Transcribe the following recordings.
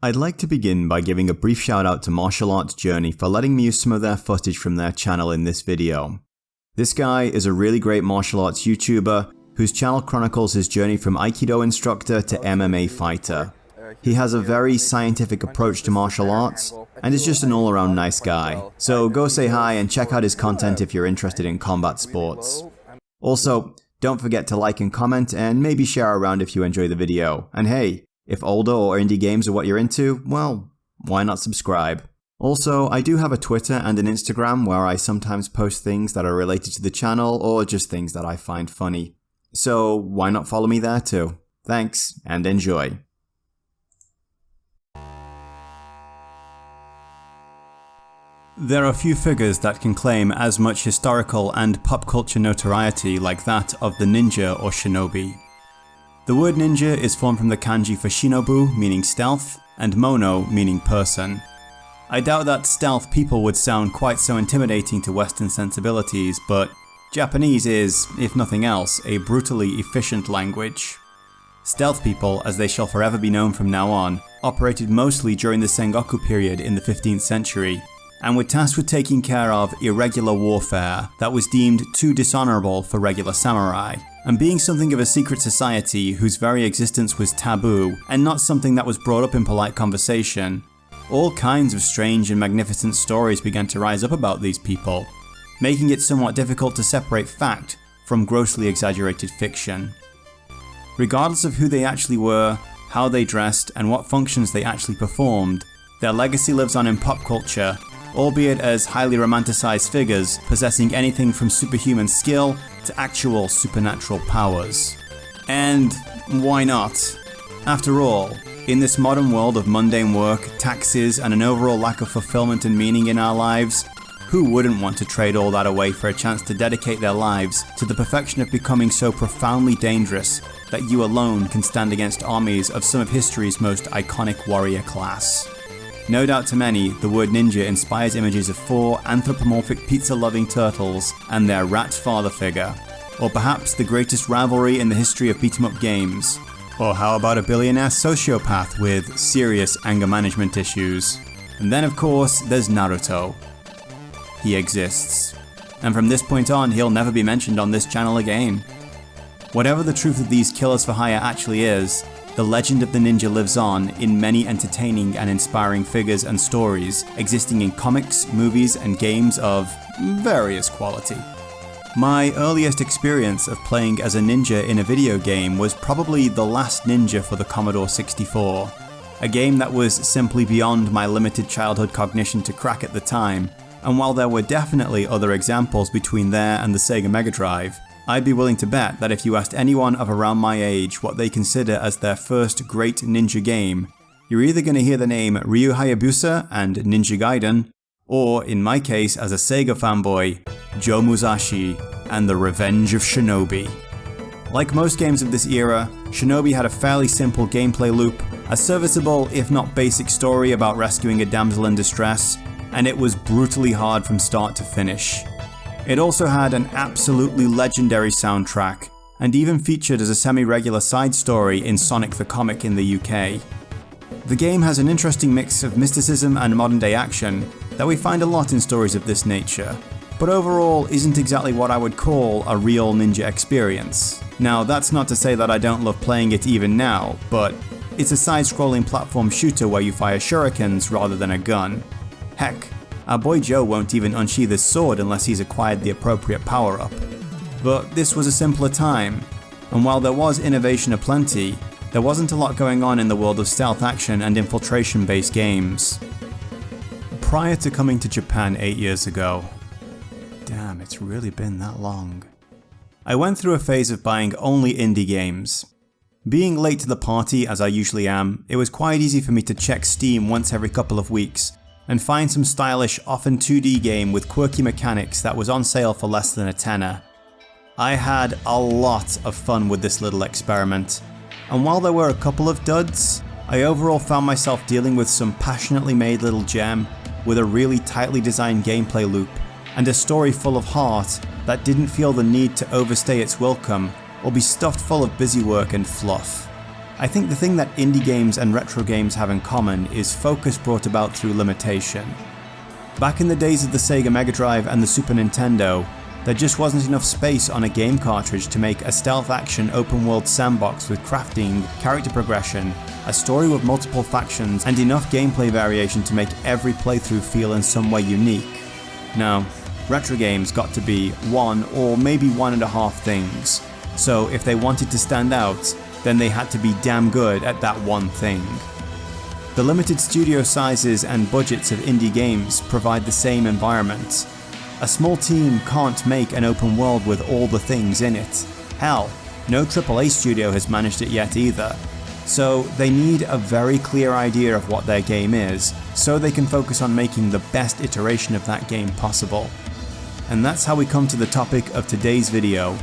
I'd like to begin by giving a brief shout out to Martial Arts Journey for letting me use some of their footage from their channel in this video. This guy is a really great martial arts YouTuber whose channel chronicles his journey from Aikido instructor to MMA fighter. He has a very scientific approach to martial arts and is just an all-around nice guy. So go say hi and check out his content if you're interested in combat sports. Also, don't forget to like and comment and maybe share around if you enjoy the video. And hey, if older or indie games are what you're into, well, why not subscribe? Also, I do have a Twitter and an Instagram where I sometimes post things that are related to the channel or just things that I find funny. So why not follow me there too? Thanks, and enjoy. There are few figures that can claim as much historical and pop culture notoriety like that of the ninja or shinobi. The word ninja is formed from the kanji for shinobu, meaning stealth, and mono, meaning person. I doubt that stealth people would sound quite so intimidating to Western sensibilities, but Japanese is, if nothing else, a brutally efficient language. Stealth people, as they shall forever be known from now on, operated mostly during the Sengoku period in the 15th century, and were tasked with taking care of irregular warfare that was deemed too dishonorable for regular samurai, and being something of a secret society whose very existence was taboo and not something that was brought up in polite conversation. All kinds of strange and magnificent stories began to rise up about these people, making it somewhat difficult to separate fact from grossly exaggerated fiction. Regardless of who they actually were, how they dressed, and what functions they actually performed, their legacy lives on in pop culture, albeit as highly romanticized figures possessing anything from superhuman skill to actual supernatural powers. And why not? After all, in this modern world of mundane work, taxes, and an overall lack of fulfillment and meaning in our lives, who wouldn't want to trade all that away for a chance to dedicate their lives to the perfection of becoming so profoundly dangerous that you alone can stand against armies of some of history's most iconic warrior class? No doubt to many, the word ninja inspires images of 4 anthropomorphic pizza-loving turtles and their rat father figure. Or perhaps the greatest rivalry in the history of beat-em-up games. Or how about a billionaire sociopath with serious anger management issues? And then of course, there's Naruto. He exists. And from this point on, he'll never be mentioned on this channel again. Whatever the truth of these killers for hire actually is, the legend of the ninja lives on in many entertaining and inspiring figures and stories existing in comics, movies, and games of various quality. My earliest experience of playing as a ninja in a video game was probably The Last Ninja for the Commodore 64, a game that was simply beyond my limited childhood cognition to crack at the time, and while there were definitely other examples between there and the Sega Mega Drive, I'd be willing to bet that if you asked anyone of around my age what they consider as their first great ninja game, you're either going to hear the name Ryu Hayabusa and Ninja Gaiden, or, in my case as a Sega fanboy, Joe Musashi and The Revenge of Shinobi. Like most games of this era, Shinobi had a fairly simple gameplay loop, a serviceable if not basic story about rescuing a damsel in distress, and it was brutally hard from start to finish. It also had an absolutely legendary soundtrack, and even featured as a semi-regular side story in Sonic the Comic in the UK. The game has an interesting mix of mysticism and modern-day action that we find a lot in stories of this nature, but overall isn't exactly what I would call a real ninja experience. Now, that's not to say that I don't love playing it even now, but it's a side-scrolling platform shooter where you fire shurikens rather than a gun. Heck, our boy Joe won't even unsheath his sword unless he's acquired the appropriate power-up. But this was a simpler time, and while there was innovation aplenty, there wasn't a lot going on in the world of stealth action and infiltration-based games. Prior to coming to Japan 8 years ago, damn, it's really been that long, I went through a phase of buying only indie games. Being late to the party as I usually am, it was quite easy for me to check Steam once every couple of weeks and find some stylish, often 2D game with quirky mechanics that was on sale for less than a tenner. I had a lot of fun with this little experiment, and while there were a couple of duds, I overall found myself dealing with some passionately made little gem with a really tightly designed gameplay loop and a story full of heart that didn't feel the need to overstay its welcome or be stuffed full of busywork and fluff. I think the thing that indie games and retro games have in common is focus brought about through limitation. Back in the days of the Sega Mega Drive and the Super Nintendo, there just wasn't enough space on a game cartridge to make a stealth action open world sandbox with crafting, character progression, a story with multiple factions, and enough gameplay variation to make every playthrough feel in some way unique. No, retro games got to be one or maybe one and a half things, so if they wanted to stand out, then they had to be damn good at that one thing. The limited studio sizes and budgets of indie games provide the same environment. A small team can't make an open world with all the things in it. Hell, no AAA studio has managed it yet either. So they need a very clear idea of what their game is, so they can focus on making the best iteration of that game possible. And that's how we come to the topic of today's video,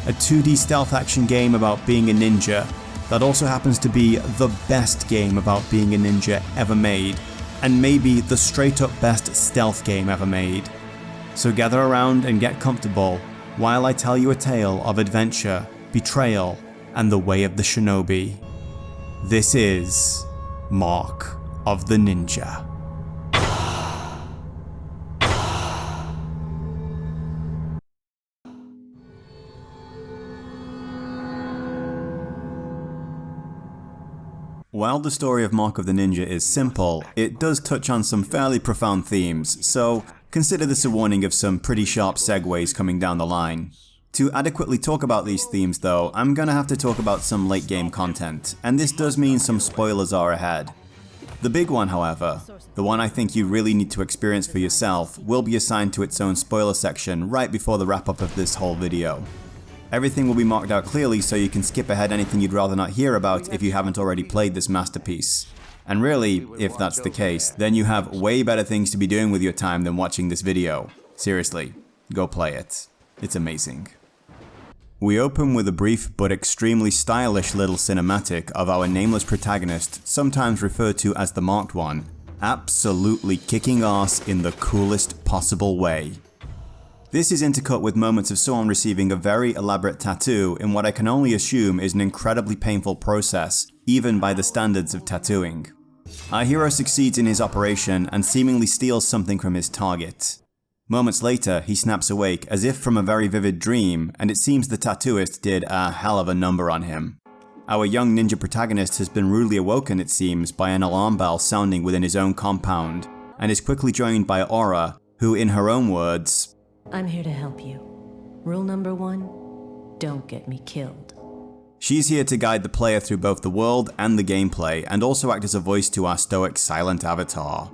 a 2D stealth action game about being a ninja that also happens to be the best game about being a ninja ever made, and maybe the straight up best stealth game ever made. So gather around and get comfortable while I tell you a tale of adventure, betrayal, and the way of the shinobi. This is Mark of the Ninja. While the story of Mark of the Ninja is simple, it does touch on some fairly profound themes, so consider this a warning of some pretty sharp segues coming down the line. To adequately talk about these themes though, I'm gonna have to talk about some late game content, and this does mean some spoilers are ahead. The big one, however, the one I think you really need to experience for yourself, will be assigned to its own spoiler section right before the wrap up of this whole video. Everything will be marked out clearly so you can skip ahead anything you'd rather not hear about if you haven't already played this masterpiece. And really, if that's the case, then you have way better things to be doing with your time than watching this video. Seriously, go play it. It's amazing. We open with a brief but extremely stylish little cinematic of our nameless protagonist, sometimes referred to as the Marked One, absolutely kicking ass in the coolest possible way. This is intercut with moments of someone receiving a very elaborate tattoo in what I can only assume is an incredibly painful process, even by the standards of tattooing. Our hero succeeds in his operation and seemingly steals something from his target. Moments later, he snaps awake as if from a very vivid dream, and it seems the tattooist did a hell of a number on him. Our young ninja protagonist has been rudely awoken, it seems, by an alarm bell sounding within his own compound, and is quickly joined by Aura, who in her own words, "I'm here to help you. Rule number 1, don't get me killed." She's here to guide the player through both the world and the gameplay, and also act as a voice to our stoic silent avatar.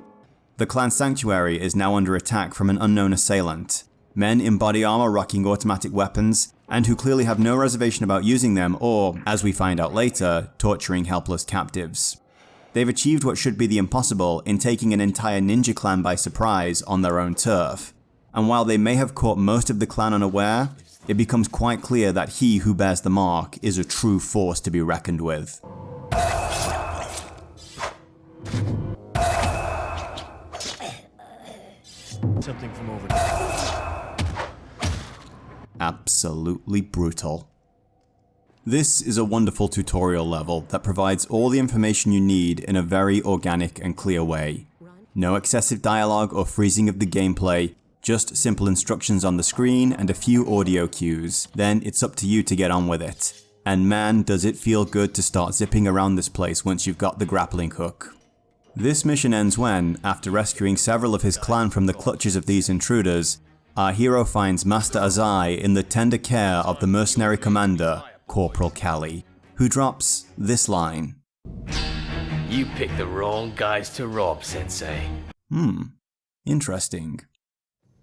The clan sanctuary is now under attack from an unknown assailant, men in body armor rocking automatic weapons, and who clearly have no reservation about using them or, as we find out later, torturing helpless captives. They've achieved what should be the impossible in taking an entire ninja clan by surprise on their own turf. And while they may have caught most of the clan unaware, it becomes quite clear that he who bears the mark is a true force to be reckoned with. Something from over there. Absolutely brutal. This is a wonderful tutorial level that provides all the information you need in a very organic and clear way. No excessive dialogue or freezing of the gameplay, just simple instructions on the screen and a few audio cues, then it's up to you to get on with it. And man, does it feel good to start zipping around this place once you've got the grappling hook. This mission ends when, after rescuing several of his clan from the clutches of these intruders, our hero finds Master Azai in the tender care of the mercenary commander, Corporal Klei, who drops this line. "You picked the wrong guys to rob, Sensei." Interesting.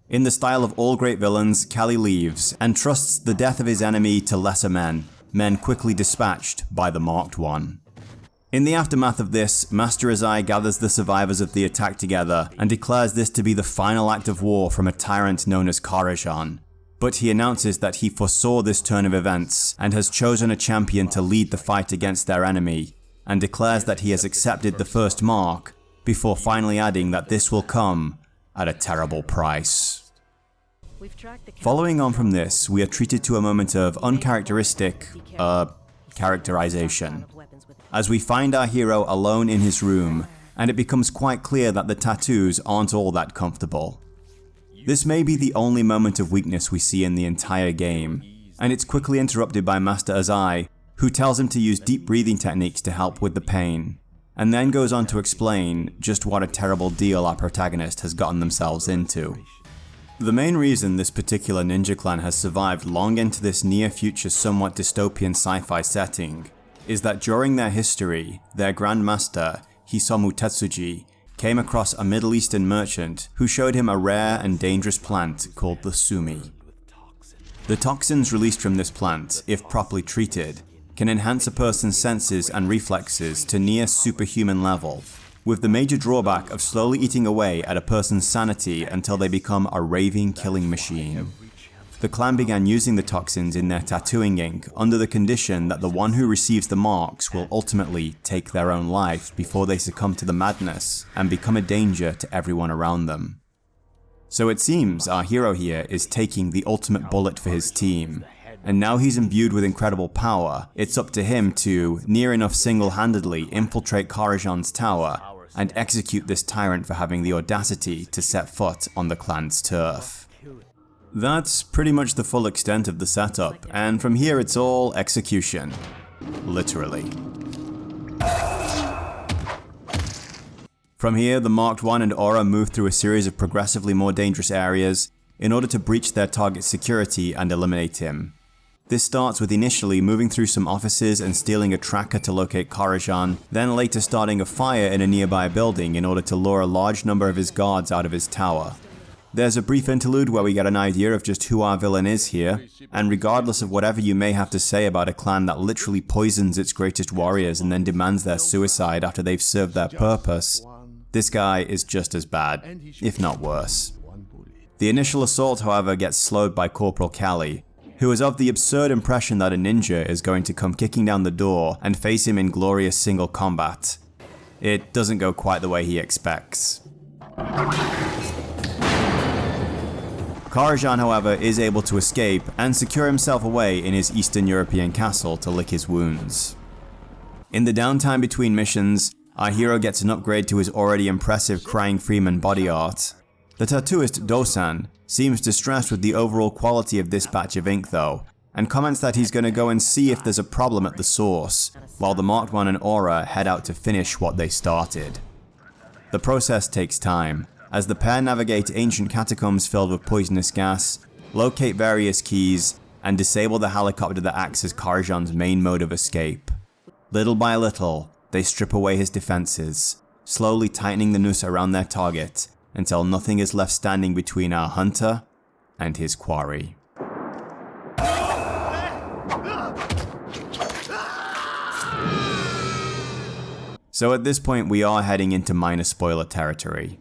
In the style of all great villains, Klei leaves and trusts the death of his enemy to lesser men, men quickly dispatched by the Marked One. In the aftermath of this, Master Azai gathers the survivors of the attack together and declares this to be the final act of war from a tyrant known as Karajan. But he announces that he foresaw this turn of events and has chosen a champion to lead the fight against their enemy, and declares that he has accepted the first mark, before finally adding that this will come at a terrible price. Following on from this, we are treated to a moment of uncharacteristic, characterization. As we find our hero alone in his room, and it becomes quite clear that the tattoos aren't all that comfortable. This may be the only moment of weakness we see in the entire game, and it's quickly interrupted by Master Azai, who tells him to use deep breathing techniques to help with the pain, and then goes on to explain just what a terrible deal our protagonist has gotten themselves into. The main reason this particular ninja clan has survived long into this near-future somewhat dystopian sci-fi setting is that during their history, their Grand Master, Hisomu Tetsuji, came across a Middle Eastern merchant who showed him a rare and dangerous plant called the sumi. The toxins released from this plant, if properly treated, can enhance a person's senses and reflexes to near superhuman level, with the major drawback of slowly eating away at a person's sanity until they become a raving killing machine. The clan began using the toxins in their tattooing ink under the condition that the one who receives the marks will ultimately take their own life before they succumb to the madness and become a danger to everyone around them. So it seems our hero here is taking the ultimate bullet for his team, and now he's imbued with incredible power, it's up to him to, near enough single-handedly, infiltrate Karajan's tower and execute this tyrant for having the audacity to set foot on the clan's turf. That's pretty much the full extent of the setup, and from here it's all execution. Literally. From here, the Marked I and Aura move through a series of progressively more dangerous areas in order to breach their target's security and eliminate him. This starts with initially moving through some offices and stealing a tracker to locate Karajan, then later starting a fire in a nearby building in order to lure a large number of his guards out of his tower. There's a brief interlude where we get an idea of just who our villain is here, and regardless of whatever you may have to say about a clan that literally poisons its greatest warriors and then demands their suicide after they've served their purpose, this guy is just as bad, if not worse. The initial assault, however, gets slowed by Corporal Klei, who is of the absurd impression that a ninja is going to come kicking down the door and face him in glorious single combat. It doesn't go quite the way he expects. Karajan, however, is able to escape and secure himself away in his Eastern European castle to lick his wounds. In the downtime between missions, our hero gets an upgrade to his already impressive Crying Freeman body art. The tattooist Dosan seems distressed with the overall quality of this batch of ink though, and comments that he's going to go and see if there's a problem at the source, while the Marked I and Aura head out to finish what they started. The process takes time, as the pair navigate ancient catacombs filled with poisonous gas, locate various keys, and disable the helicopter that acts as Karajan's main mode of escape. Little by little, they strip away his defenses, slowly tightening the noose around their target until nothing is left standing between our hunter and his quarry. So at this point we are heading into minor spoiler territory.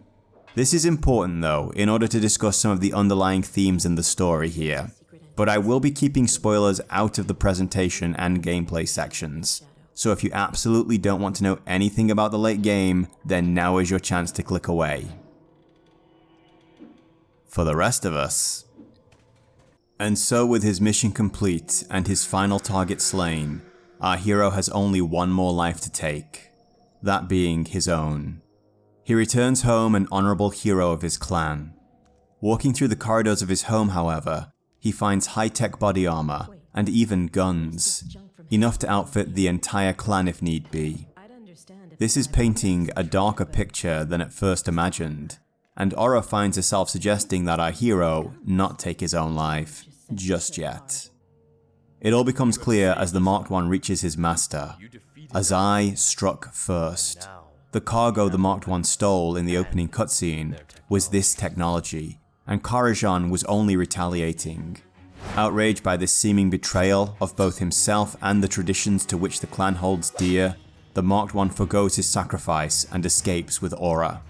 This is important though, in order to discuss some of the underlying themes in the story here, but I will be keeping spoilers out of the presentation and gameplay sections. So if you absolutely don't want to know anything about the late game, then now is your chance to click away. For the rest of us. And so with his mission complete and his final target slain, our hero has only one more life to take, that being his own. He returns home an honorable hero of his clan. Walking through the corridors of his home, however, he finds high-tech body armor and even guns, enough to outfit the entire clan if need be. This is painting a darker picture than at first imagined, and Aura finds herself suggesting that our hero not take his own life just yet. It all becomes clear as the Marked I reaches his master. Azai struck first. The cargo the Marked I stole in the opening cutscene was this technology, and Karajan was only retaliating. Outraged by this seeming betrayal of both himself and the traditions to which the clan holds dear, the Marked I forgoes his sacrifice and escapes with Aura.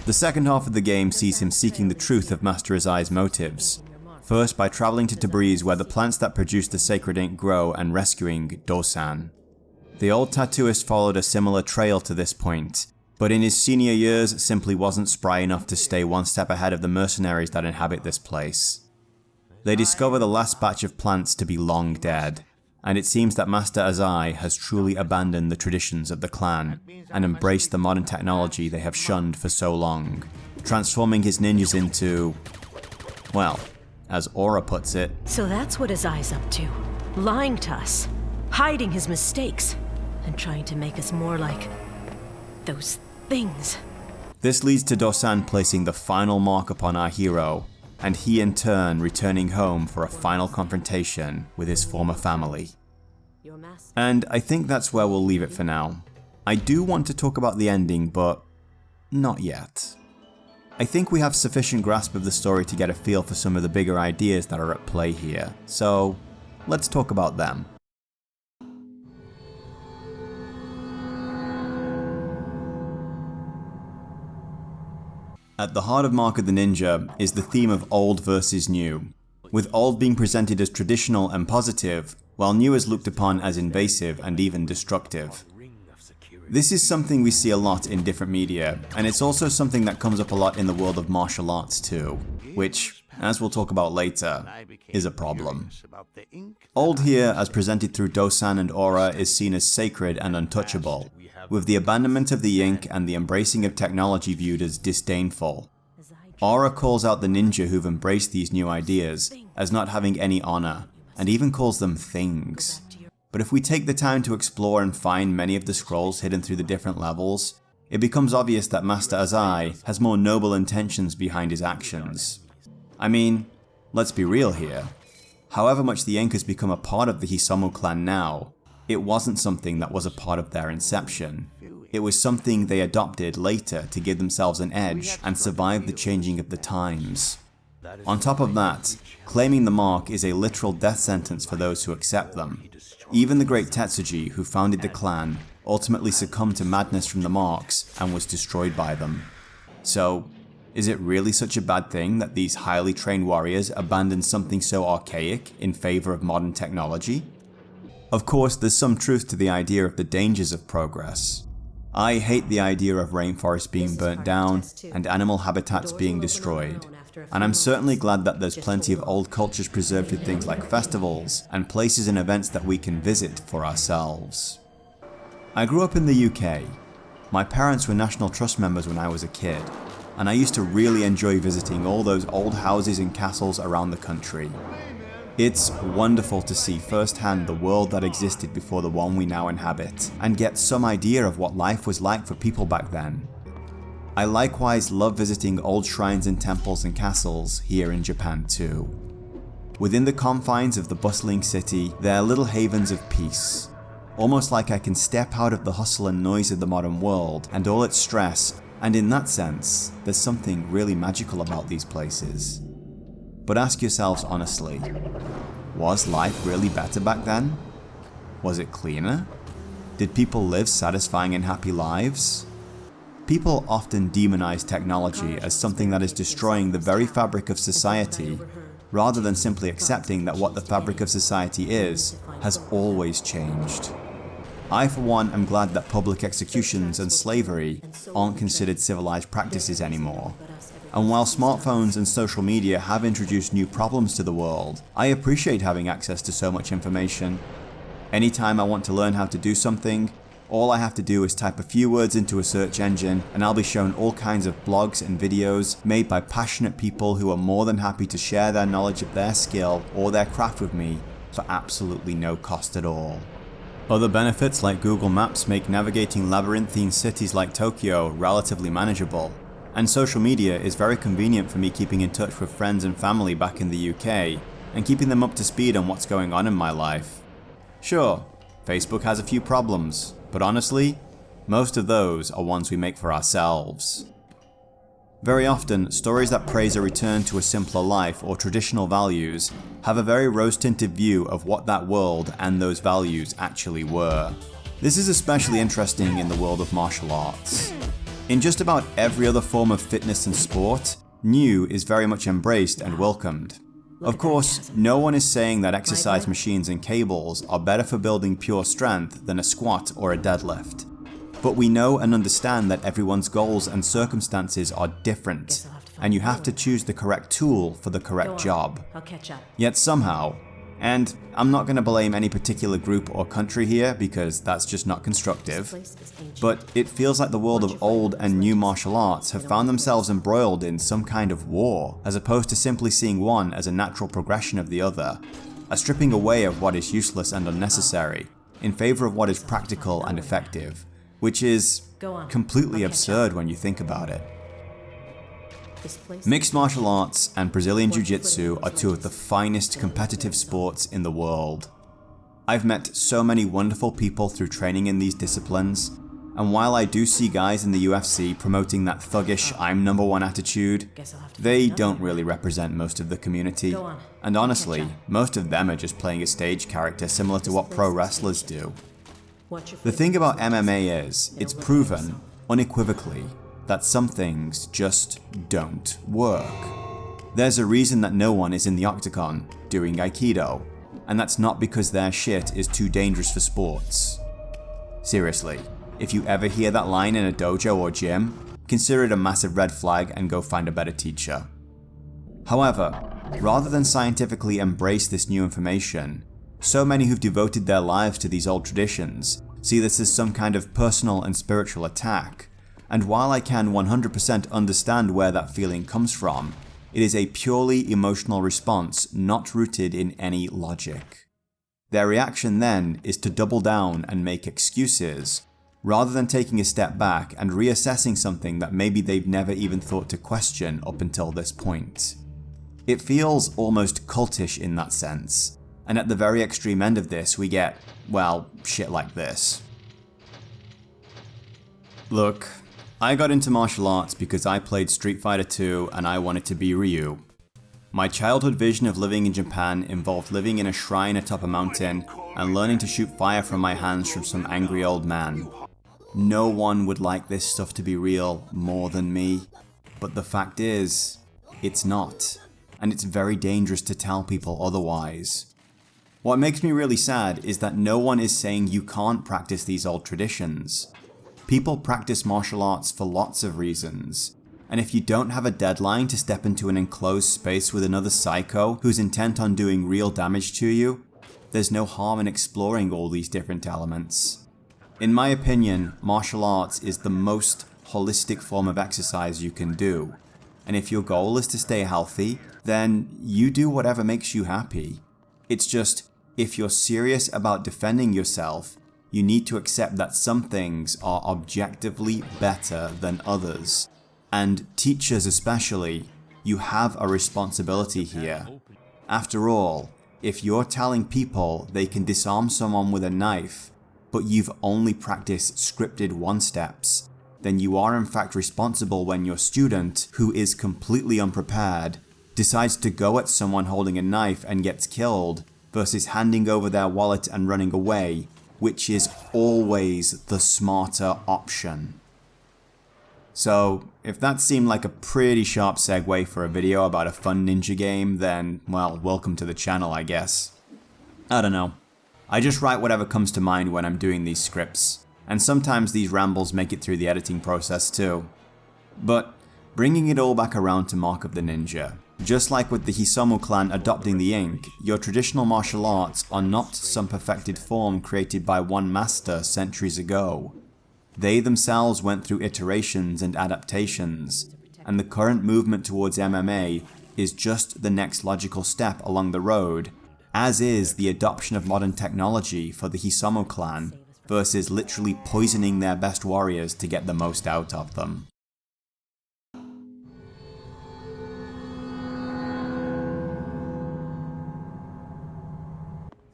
The second half of the game sees him seeking the truth of Master Azai's motives, first by traveling to Tabriz where the plants that produce the sacred ink grow and rescuing Dosan. The old tattooist followed a similar trail to this point, but in his senior years simply wasn't spry enough to stay one step ahead of the mercenaries that inhabit this place. They discover the last batch of plants to be long dead, and it seems that Master Azai has truly abandoned the traditions of the clan and embraced the modern technology they have shunned for so long, transforming his ninjas into, well, as Aura puts it, So that's what Azai's up to. Lying to us, hiding his mistakes, and trying to make us more like those things. This leads to Dosan placing the final mark upon our hero, and he in turn returning home for a final confrontation with his former family. Your master. And I think that's where we'll leave it for now. I do want to talk about the ending, but not yet. I think we have sufficient grasp of the story to get a feel for some of the bigger ideas that are at play here, so let's talk about them. At the heart of Mark of the Ninja is the theme of old versus new, with old being presented as traditional and positive, while new is looked upon as invasive and even destructive. This is something we see a lot in different media, and it's also something that comes up a lot in the world of martial arts too, which, as we'll talk about later, is a problem. Old here, as presented through Dosan and Aura, is seen as sacred and untouchable, with the abandonment of the ink and the embracing of technology viewed as disdainful. Aura calls out the ninja who've embraced these new ideas as not having any honor, and even calls them things. But if we take the time to explore and find many of the scrolls hidden through the different levels, it becomes obvious that Master Azai has more noble intentions behind his actions. I mean, let's be real here. However much the ink has become a part of the Hisomu clan now, it wasn't something that was a part of their inception. It was something they adopted later to give themselves an edge and survive the changing of the times. On top of that, claiming the mark is a literal death sentence for those who accept them. Even the great Tetsuji, who founded the clan, ultimately succumbed to madness from the marks and was destroyed by them. So, is it really such a bad thing that these highly trained warriors abandon something so archaic in favor of modern technology? Of course, there's some truth to the idea of the dangers of progress. I hate the idea of rainforests being burnt down and animal habitats being destroyed. And I'm certainly glad that there's plenty of old cultures preserved with things like festivals and places and events that we can visit for ourselves. I grew up in the UK. My parents were National Trust members when I was a kid, and I used to really enjoy visiting all those old houses and castles around the country. It's wonderful to see firsthand the world that existed before the one we now inhabit, and get some idea of what life was like for people back then. I likewise love visiting old shrines and temples and castles here in Japan too. Within the confines of the bustling city, there are little havens of peace. Almost like I can step out of the hustle and noise of the modern world and all its stress, and in that sense, there's something really magical about these places. But ask yourselves honestly, was life really better back then? Was it cleaner? Did people live satisfying and happy lives? People often demonize technology as something that is destroying the very fabric of society, rather than simply accepting that what the fabric of society is has always changed. I for one am glad that public executions and slavery aren't considered civilized practices anymore. And while smartphones and social media have introduced new problems to the world, I appreciate having access to so much information. Anytime I want to learn how to do something, all I have to do is type a few words into a search engine and I'll be shown all kinds of blogs and videos made by passionate people who are more than happy to share their knowledge of their skill or their craft with me for absolutely no cost at all. Other benefits like Google Maps make navigating labyrinthine cities like Tokyo relatively manageable. And social media is very convenient for me keeping in touch with friends and family back in the UK, and keeping them up to speed on what's going on in my life. Sure, Facebook has a few problems, but honestly, most of those are ones we make for ourselves. Very often, stories that praise a return to a simpler life or traditional values have a very rose-tinted view of what that world and those values actually were. This is especially interesting in the world of martial arts. In just about every other form of fitness and sport, new is very much embraced and welcomed. Of course, no one is saying that exercise machines and cables are better for building pure strength than a squat or a deadlift. But we know and understand that everyone's goals and circumstances are different, and you have to choose the correct tool for the correct job. I'll catch up. Yet somehow, And I'm not going to blame any particular group or country here because that's just not constructive, but it feels like the world of old and new martial arts have found themselves embroiled in some kind of war, as opposed to simply seeing one as a natural progression of the other, a stripping away of what is useless and unnecessary, in favor of what is practical and effective, which is completely absurd when you think about it. Mixed martial arts and Brazilian Jiu-Jitsu are two of the finest competitive sports in the world. I've met so many wonderful people through training in these disciplines, and while I do see guys in the UFC promoting that thuggish I'm number one attitude, they don't really represent most of the community, and honestly, most of them are just playing a stage character similar to what pro wrestlers do. The thing about MMA is, it's proven, unequivocally, that some things just don't work. There's a reason that no one is in the octagon doing Aikido, and that's not because their shit is too dangerous for sports. Seriously, if you ever hear that line in a dojo or gym, consider it a massive red flag and go find a better teacher. However, rather than scientifically embrace this new information, so many who've devoted their lives to these old traditions see this as some kind of personal and spiritual attack. And while I can 100% understand where that feeling comes from, it is a purely emotional response not rooted in any logic. Their reaction then is to double down and make excuses, rather than taking a step back and reassessing something that maybe they've never even thought to question up until this point. It feels almost cultish in that sense, and at the very extreme end of this we get, well, shit like this. Look, I got into martial arts because I played Street Fighter 2 and I wanted to be Ryu. My childhood vision of living in Japan involved living in a shrine atop a mountain and learning to shoot fire from my hands from some angry old man. No one would like this stuff to be real more than me, but the fact is, it's not, and it's very dangerous to tell people otherwise. What makes me really sad is that no one is saying you can't practice these old traditions. People practice martial arts for lots of reasons, and if you don't have a deadline to step into an enclosed space with another psycho who's intent on doing real damage to you, there's no harm in exploring all these different elements. In my opinion, martial arts is the most holistic form of exercise you can do, and if your goal is to stay healthy, then you do whatever makes you happy. It's just, if you're serious about defending yourself, you need to accept that some things are objectively better than others. And teachers especially, you have a responsibility here. After all, if you're telling people they can disarm someone with a knife, but you've only practiced scripted one-steps, then you are in fact responsible when your student, who is completely unprepared, decides to go at someone holding a knife and gets killed, versus handing over their wallet and running away, which is always the smarter option. So, if that seemed like a pretty sharp segue for a video about a fun ninja game, then, well, welcome to the channel, I guess. I don't know. I just write whatever comes to mind when I'm doing these scripts, and sometimes these rambles make it through the editing process too. But, bringing it all back around to Mark of the Ninja, just like with the Hisomu clan adopting the ink, your traditional martial arts are not some perfected form created by one master centuries ago. They themselves went through iterations and adaptations, and the current movement towards MMA is just the next logical step along the road, as is the adoption of modern technology for the Hisomu clan versus literally poisoning their best warriors to get the most out of them.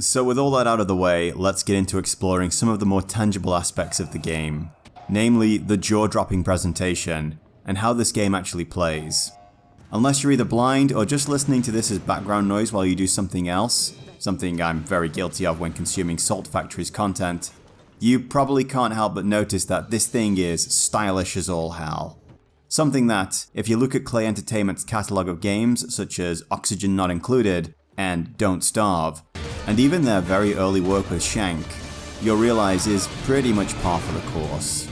So with all that out of the way, let's get into exploring some of the more tangible aspects of the game, namely the jaw-dropping presentation, and how this game actually plays. Unless you're either blind or just listening to this as background noise while you do something else, something I'm very guilty of when consuming Salt Factory's content, you probably can't help but notice that this thing is stylish as all hell. Something that, if you look at Klei Entertainment's catalogue of games such as Oxygen Not Included and Don't Starve, and even their very early work with Shank, you'll realize is pretty much par for the course.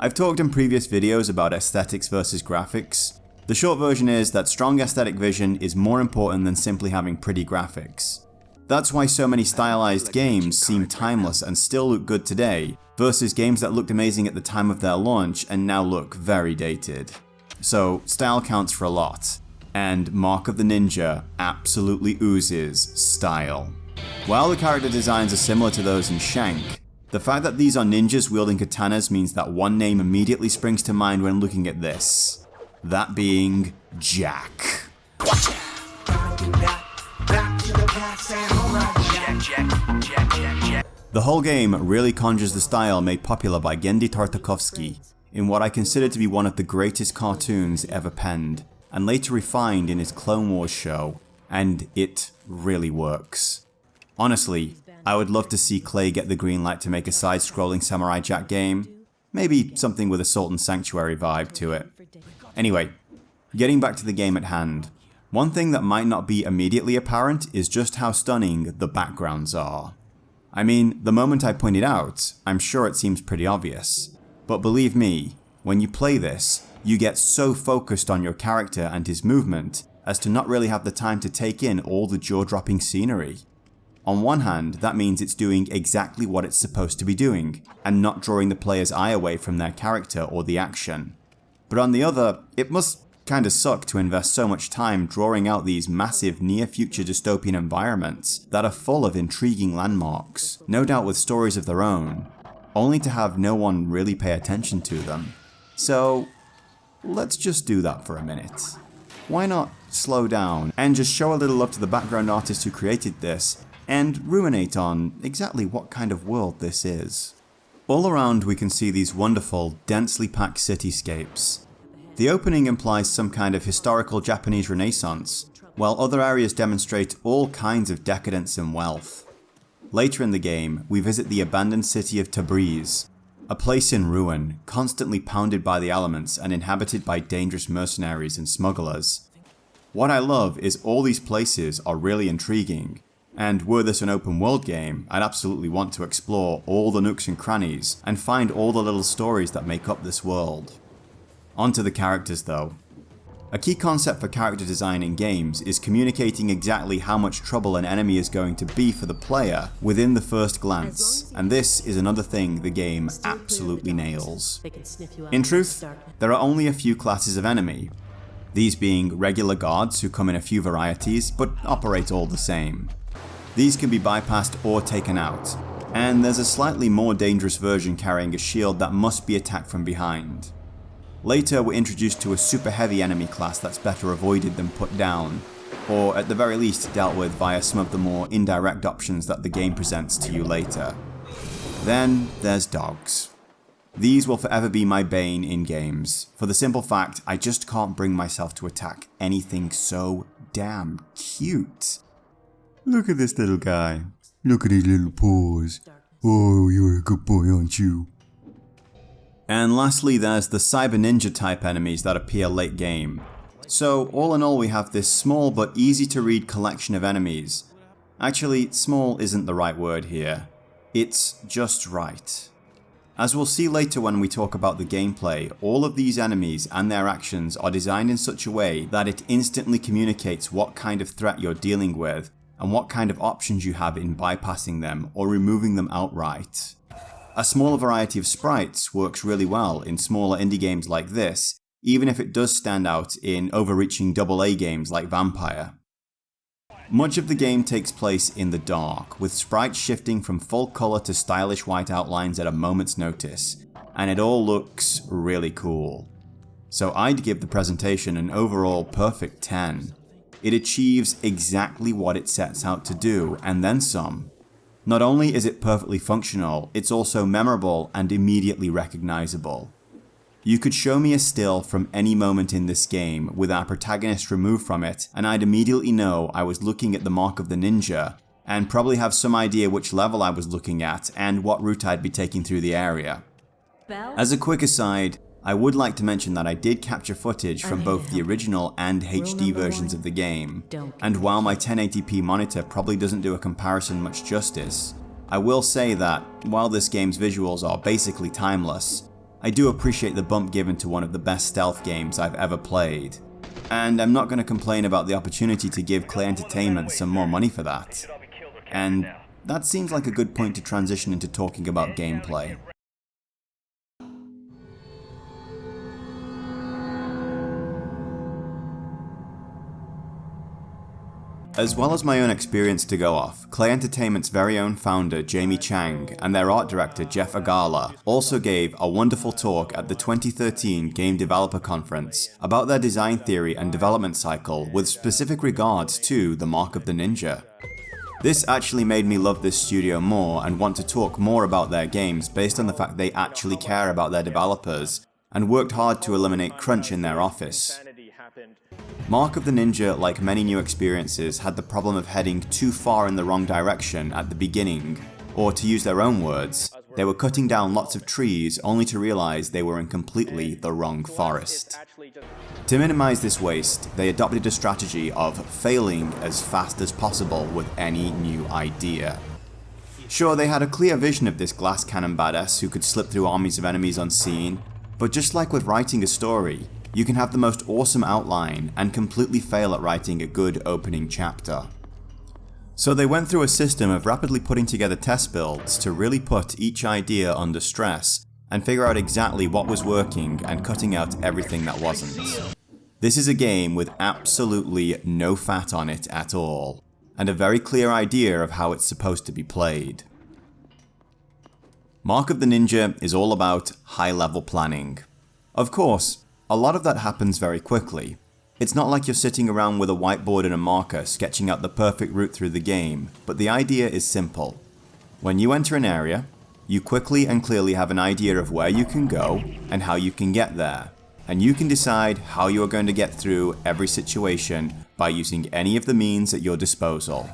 I've talked in previous videos about aesthetics versus graphics. The short version is that strong aesthetic vision is more important than simply having pretty graphics. That's why so many stylized games seem timeless and still look good today, versus games that looked amazing at the time of their launch and now look very dated. So style counts for a lot, and Mark of the Ninja absolutely oozes style. While the character designs are similar to those in Shank, the fact that these are ninjas wielding katanas means that one name immediately springs to mind when looking at this. That being Jack. The whole game really conjures the style made popular by Genndy Tartakovsky in what I consider to be one of the greatest cartoons ever penned, and later refined in his Clone Wars show, and it really works. Honestly, I would love to see Klei get the green light to make a side-scrolling Samurai Jack game, maybe something with a Sultan Sanctuary vibe to it. Anyway, getting back to the game at hand, one thing that might not be immediately apparent is just how stunning the backgrounds are. I mean, the moment I point it out, I'm sure it seems pretty obvious. But believe me, when you play this, you get so focused on your character and his movement as to not really have the time to take in all the jaw-dropping scenery. On one hand, that means it's doing exactly what it's supposed to be doing, and not drawing the player's eye away from their character or the action. But on the other, it must kinda suck to invest so much time drawing out these massive near-future dystopian environments that are full of intriguing landmarks, no doubt with stories of their own, only to have no one really pay attention to them. So, let's just do that for a minute. Why not slow down and just show a little love to the background artist who created this, and ruminate on exactly what kind of world this is. All around we can see these wonderful, densely packed cityscapes. The opening implies some kind of historical Japanese renaissance, while other areas demonstrate all kinds of decadence and wealth. Later in the game, we visit the abandoned city of Tabriz, a place in ruin, constantly pounded by the elements and inhabited by dangerous mercenaries and smugglers. What I love is all these places are really intriguing, and were this an open world game, I'd absolutely want to explore all the nooks and crannies and find all the little stories that make up this world. Onto the characters though. A key concept for character design in games is communicating exactly how much trouble an enemy is going to be for the player within the first glance, and this is another thing the game absolutely nails. In truth, there are only a few classes of enemy, these being regular guards who come in a few varieties but operate all the same. These can be bypassed or taken out, and there's a slightly more dangerous version carrying a shield that must be attacked from behind. Later we're introduced to a super heavy enemy class that's better avoided than put down, or at the very least dealt with via some of the more indirect options that the game presents to you later. Then there's dogs. These will forever be my bane in games, for the simple fact I just can't bring myself to attack anything so damn cute. Look at this little guy. Look at his little paws. Oh, you're a good boy, aren't you? And lastly, there's the cyber ninja type enemies that appear late game. So all in all we have this small but easy to read collection of enemies. Actually, small isn't the right word here. It's just right. As we'll see later when we talk about the gameplay, all of these enemies and their actions are designed in such a way that it instantly communicates what kind of threat you're dealing with, and what kind of options you have in bypassing them or removing them outright. A smaller variety of sprites works really well in smaller indie games like this, even if it does stand out in overreaching AA games like Vampire. Much of the game takes place in the dark, with sprites shifting from full colour to stylish white outlines at a moment's notice, and it all looks really cool. So I'd give the presentation an overall perfect 10. It achieves exactly what it sets out to do, and then some. Not only is it perfectly functional, it's also memorable and immediately recognizable. You could show me a still from any moment in this game with our protagonist removed from it, and I'd immediately know I was looking at the Mark of the Ninja, and probably have some idea which level I was looking at and what route I'd be taking through the area. As a quick aside, I would like to mention that I did capture footage from both the original and HD versions of the game, and while my 1080p monitor probably doesn't do a comparison much justice, I will say that, while this game's visuals are basically timeless, I do appreciate the bump given to one of the best stealth games I've ever played, and I'm not going to complain about the opportunity to give Klei Entertainment some more money for that. And that seems like a good point to transition into talking about gameplay. As well as my own experience to go off, Klei Entertainment's very own founder Jamie Chang and their art director Jeff Agala also gave a wonderful talk at the 2013 Game Developer Conference about their design theory and development cycle with specific regards to the Mark of the Ninja. This actually made me love this studio more and want to talk more about their games based on the fact they actually care about their developers and worked hard to eliminate crunch in their office. Mark of the Ninja, like many new experiences, had the problem of heading too far in the wrong direction at the beginning, or to use their own words, they were cutting down lots of trees only to realize they were in completely the wrong forest. To minimize this waste, they adopted a strategy of failing as fast as possible with any new idea. Sure, they had a clear vision of this glass cannon badass who could slip through armies of enemies unseen, but just like with writing a story, you can have the most awesome outline and completely fail at writing a good opening chapter. So they went through a system of rapidly putting together test builds to really put each idea under stress and figure out exactly what was working and cutting out everything that wasn't. This is a game with absolutely no fat on it at all, and a very clear idea of how it's supposed to be played. Mark of the Ninja is all about high-level planning. Of course, a lot of that happens very quickly. It's not like you're sitting around with a whiteboard and a marker sketching out the perfect route through the game, but the idea is simple. When you enter an area, you quickly and clearly have an idea of where you can go and how you can get there, and you can decide how you are going to get through every situation by using any of the means at your disposal.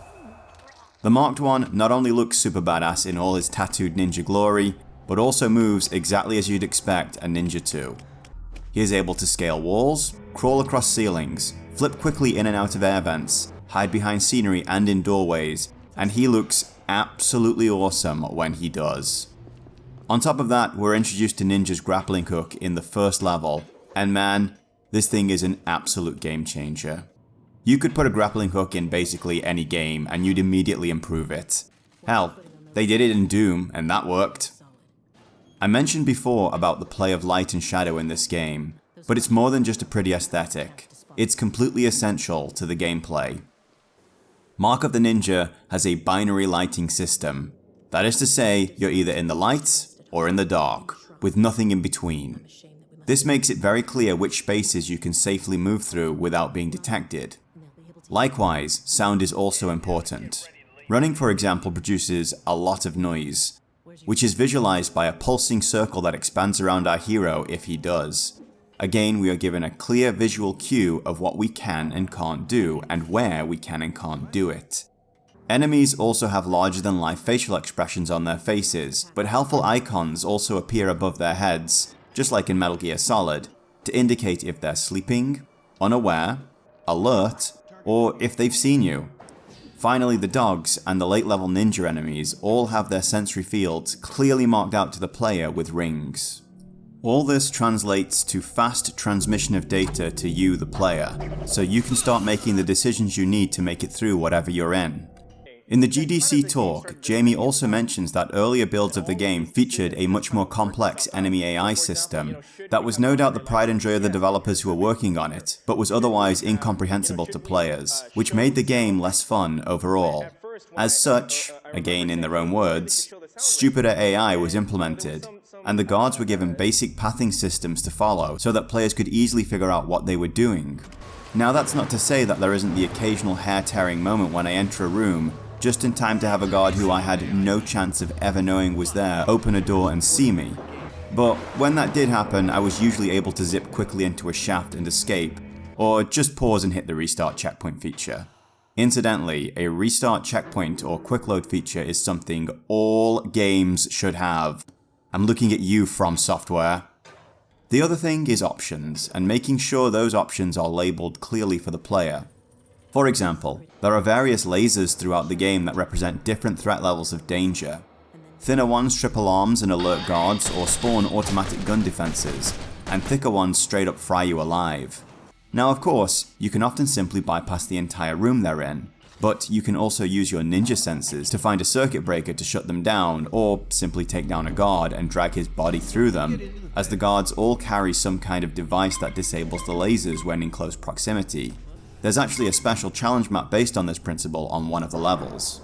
The Marked One not only looks super badass in all his tattooed ninja glory, but also moves exactly as you'd expect a ninja to. He is able to scale walls, crawl across ceilings, flip quickly in and out of air vents, hide behind scenery and in doorways, and he looks absolutely awesome when he does. On top of that, we're introduced to Ninja's grappling hook in the first level, and man, this thing is an absolute game changer. You could put a grappling hook in basically any game and you'd immediately improve it. Hell, they did it in Doom and that worked. I mentioned before about the play of light and shadow in this game, but it's more than just a pretty aesthetic. It's completely essential to the gameplay. Mark of the Ninja has a binary lighting system. That is to say, you're either in the light or in the dark, with nothing in between. This makes it very clear which spaces you can safely move through without being detected. Likewise, sound is also important. Running, for example, produces a lot of noise, which is visualized by a pulsing circle that expands around our hero if he does. Again, we are given a clear visual cue of what we can and can't do, and where we can and can't do it. Enemies also have larger than life facial expressions on their faces, but helpful icons also appear above their heads, just like in Metal Gear Solid, to indicate if they're sleeping, unaware, alert, or if they've seen you. Finally, the dogs and the late level ninja enemies all have their sensory fields clearly marked out to the player with rings. All this translates to fast transmission of data to you, the player, so you can start making the decisions you need to make it through whatever you're in. In the GDC talk, Jamie also mentions that earlier builds of the game featured a much more complex enemy AI system that was no doubt the pride and joy of the developers who were working on it, but was otherwise incomprehensible to players, which made the game less fun overall. As such, again in their own words, stupider AI was implemented, and the guards were given basic pathing systems to follow so that players could easily figure out what they were doing. Now that's not to say that there isn't the occasional hair-tearing moment when I enter a room just in time to have a guard who I had no chance of ever knowing was there open a door and see me. But when that did happen, I was usually able to zip quickly into a shaft and escape, or just pause and hit the restart checkpoint feature. Incidentally, a restart checkpoint or quick load feature is something all games should have. I'm looking at you, From Software. The other thing is options, and making sure those options are labeled clearly for the player. For example, there are various lasers throughout the game that represent different threat levels of danger. Thinner ones triple arms and alert guards or spawn automatic gun defenses, and thicker ones straight up fry you alive. Now of course, you can often simply bypass the entire room they're in, But you can also use your ninja senses to find a circuit breaker to shut them down, or simply take down a guard and drag his body through them, as the guards all carry some kind of device that disables the lasers when in close proximity. There's actually a special challenge map based on this principle on one of the levels.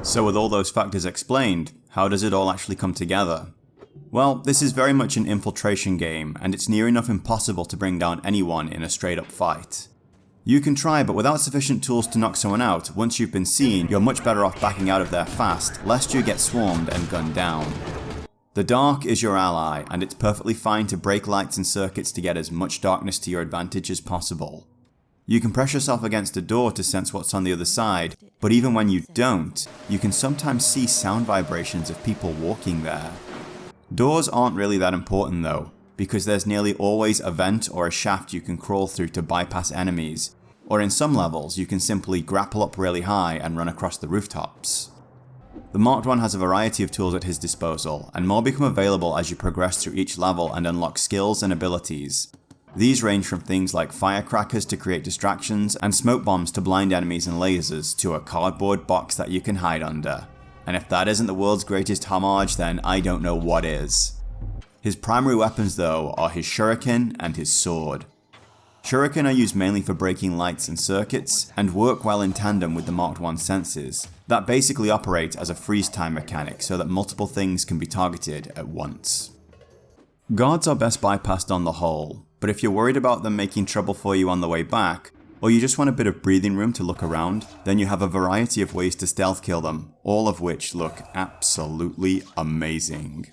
So with all those factors explained, how does it all actually come together? Well, this is very much an infiltration game, and it's near enough impossible to bring down anyone in a straight up fight. You can try, but without sufficient tools to knock someone out, once you've been seen, you're much better off backing out of there fast, lest you get swarmed and gunned down. The dark is your ally, and it's perfectly fine to break lights and circuits to get as much darkness to your advantage as possible. You can press yourself against a door to sense what's on the other side, but even when you don't, you can sometimes see sound vibrations of people walking there. Doors aren't really that important though, because there's nearly always a vent or a shaft you can crawl through to bypass enemies, or in some levels you can simply grapple up really high and run across the rooftops. The Marked One has a variety of tools at his disposal, and more become available as you progress through each level and unlock skills and abilities. These range from things like firecrackers to create distractions, and smoke bombs to blind enemies and lasers, to a cardboard box that you can hide under. And if that isn't the world's greatest homage, then I don't know what is. His primary weapons though are his shuriken and his sword. Shuriken are used mainly for breaking lights and circuits, and work well in tandem with the Marked One's senses, that basically operate as a freeze time mechanic so that multiple things can be targeted at once. Guards are best bypassed on the whole, but if you're worried about them making trouble for you on the way back, or you just want a bit of breathing room to look around, then you have a variety of ways to stealth kill them, all of which look absolutely amazing.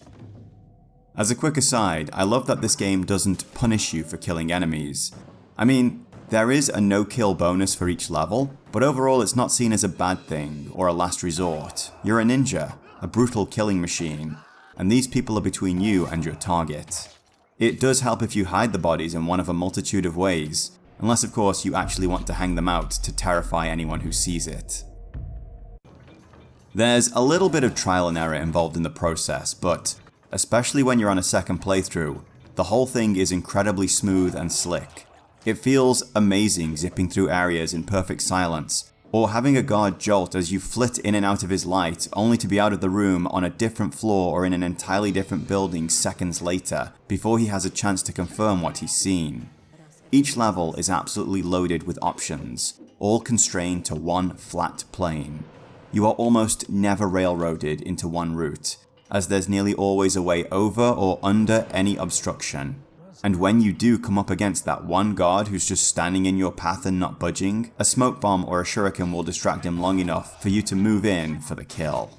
As a quick aside, I love that this game doesn't punish you for killing enemies. I mean, there is a no-kill bonus for each level, but overall it's not seen as a bad thing or a last resort. You're a ninja, a brutal killing machine, and these people are between you and your target. It does help if you hide the bodies in one of a multitude of ways, unless of course you actually want to hang them out to terrify anyone who sees it. There's a little bit of trial and error involved in the process, but especially when you're on a second playthrough, the whole thing is incredibly smooth and slick. It feels amazing zipping through areas in perfect silence, or having a guard jolt as you flit in and out of his light only to be out of the room on a different floor or in an entirely different building seconds later before he has a chance to confirm what he's seen. Each level is absolutely loaded with options, all constrained to one flat plane. You are almost never railroaded into one route, as there's nearly always a way over or under any obstruction. And when you do come up against that one guard who's just standing in your path and not budging, a smoke bomb or a shuriken will distract him long enough for you to move in for the kill.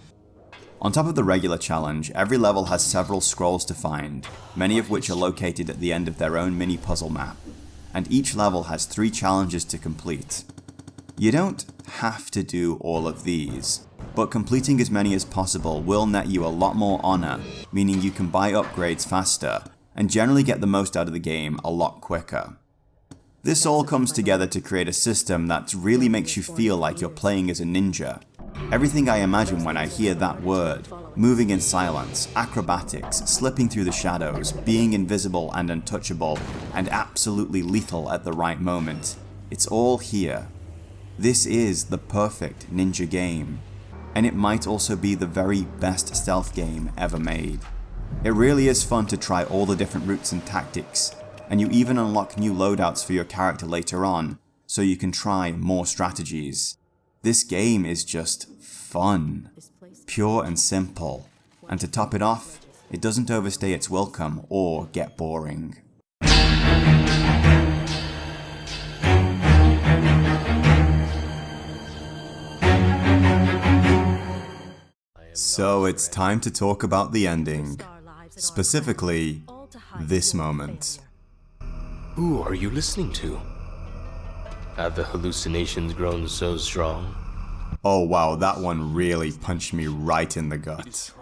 On top of the regular challenge, every level has several scrolls to find, many of which are located at the end of their own mini puzzle map, and each level has 3 challenges to complete. You don't have to do all of these, but completing as many as possible will net you a lot more honor, meaning you can buy upgrades faster, and generally get the most out of the game a lot quicker. This all comes together to create a system that really makes you feel like you're playing as a ninja. Everything I imagine when I hear that word, moving in silence, acrobatics, slipping through the shadows, being invisible and untouchable, and absolutely lethal at the right moment, it's all here. This is the perfect ninja game, and it might also be the very best stealth game ever made. It really is fun to try all the different routes and tactics, and you even unlock new loadouts for your character later on, so you can try more strategies. This game is just fun, pure and simple, and to top it off, it doesn't overstay its welcome or get boring. So it's time to talk about the ending. Specifically, this moment. Who are you listening to? Have the hallucinations grown so strong? Oh wow, that one really punched me right in the gut.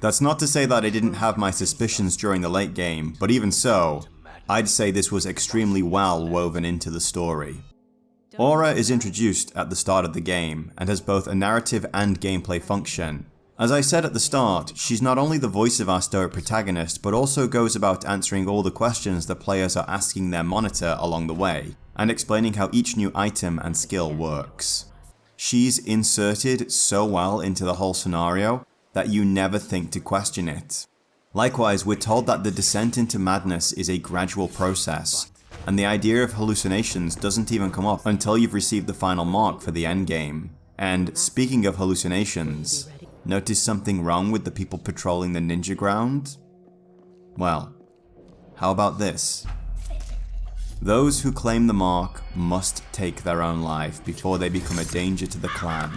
That's not to say that I didn't have my suspicions during the late game, but even so, I'd say this was extremely well woven into the story. Aura is introduced at the start of the game, and has both a narrative and gameplay function. As I said at the start, she's not only the voice of our stoic protagonist, but also goes about answering all the questions the players are asking their monitor along the way, and explaining how each new item and skill works. She's inserted so well into the whole scenario that you never think to question it. Likewise, we're told that the descent into madness is a gradual process, and the idea of hallucinations doesn't even come up until you've received the final mark for the endgame. And speaking of hallucinations, notice something wrong with the people patrolling the ninja ground? Well, how about this? Those who claim the mark must take their own life before they become a danger to the clan.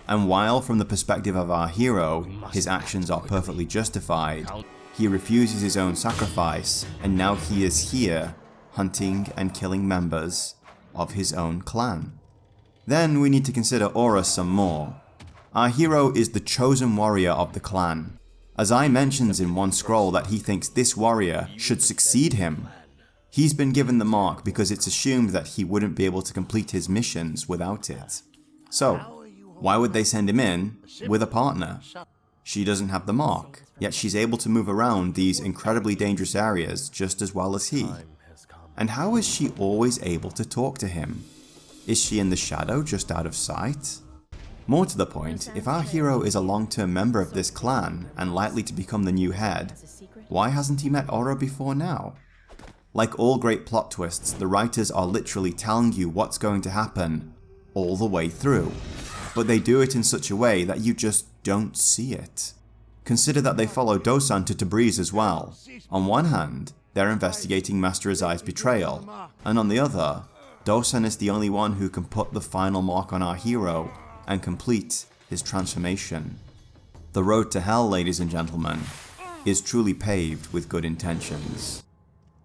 And while from the perspective of our hero, his actions are perfectly justified, he refuses his own sacrifice, and now he is here, hunting and killing members of his own clan. Then we need to consider Aura some more. Our hero is the chosen warrior of the clan. Azai mentions in one scroll that he thinks this warrior should succeed him. He's been given the mark because it's assumed that he wouldn't be able to complete his missions without it. So, why would they send him in with a partner? She doesn't have the mark, yet she's able to move around these incredibly dangerous areas just as well as he. And how is she always able to talk to him? Is she in the shadow just out of sight? More to the point, if our hero is a long-term member of this clan and likely to become the new head, why hasn't he met Aura before now? Like all great plot twists, the writers are literally telling you what's going to happen all the way through, but they do it in such a way that you just don't see it. Consider that they follow Dosan to Tabriz as well. On one hand, they're investigating Master Azai's betrayal, and on the other, Dosan is the only one who can put the final mark on our hero and complete his transformation. The road to hell, ladies and gentlemen, is truly paved with good intentions.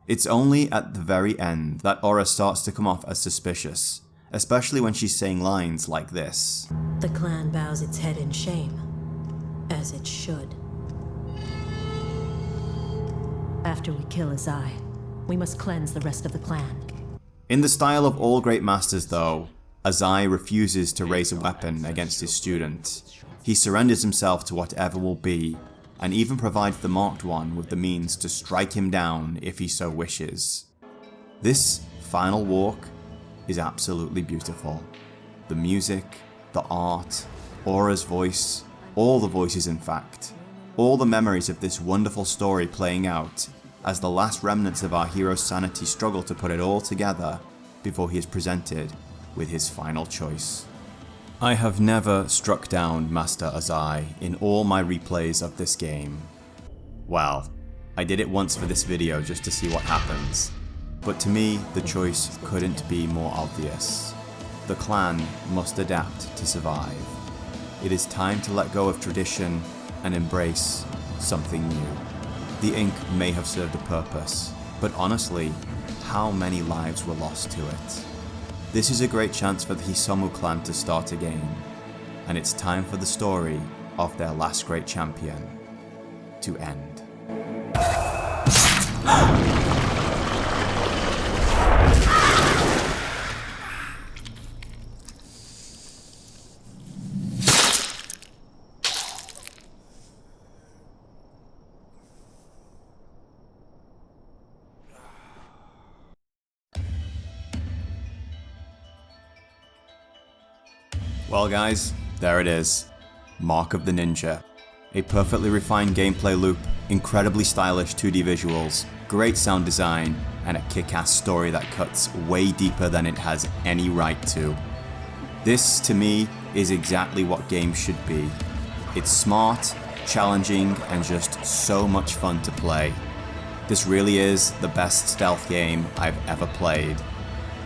It's only at the very end that Aura starts to come off as suspicious, especially when she's saying lines like this. The clan bows its head in shame, as it should. After we kill Azai, we must cleanse the rest of the clan. In the style of all great masters though, Azai refuses to raise a weapon against his student. He surrenders himself to whatever will be, and even provides the marked one with the means to strike him down if he so wishes. This final walk is absolutely beautiful. The music, the art, Aura's voice, all the voices in fact, all the memories of this wonderful story playing out as the last remnants of our hero's sanity struggle to put it all together before he is presented with his final choice. I have never struck down Master Azai in all my replays of this game. Well, I did it once for this video just to see what happens, but to me the choice couldn't be more obvious. The clan must adapt to survive. It is time to let go of tradition and embrace something new. The ink may have served a purpose, but honestly, how many lives were lost to it? This is a great chance for the Hisomu clan to start again, and it's time for the story of their last great champion to end. Well guys, there it is. Mark of the Ninja. A perfectly refined gameplay loop, incredibly stylish 2D visuals, great sound design, and a kick-ass story that cuts way deeper than it has any right to. This, to me, is exactly what games should be. It's smart, challenging, and just so much fun to play. This really is the best stealth game I've ever played.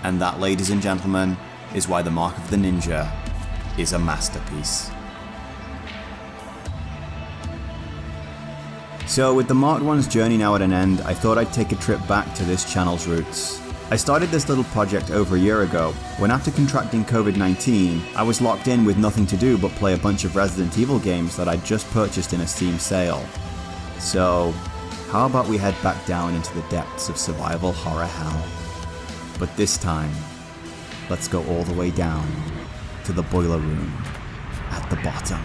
And that, ladies and gentlemen, is why the Mark of the Ninja is a masterpiece. So with the Marked One's journey now at an end, I thought I'd take a trip back to this channel's roots. I started this little project over a year ago, when after contracting COVID-19, I was locked in with nothing to do but play a bunch of Resident Evil games that I'd just purchased in a Steam sale. So, how about we head back down into the depths of survival horror hell? But this time, let's go all the way down to the boiler room at the bottom.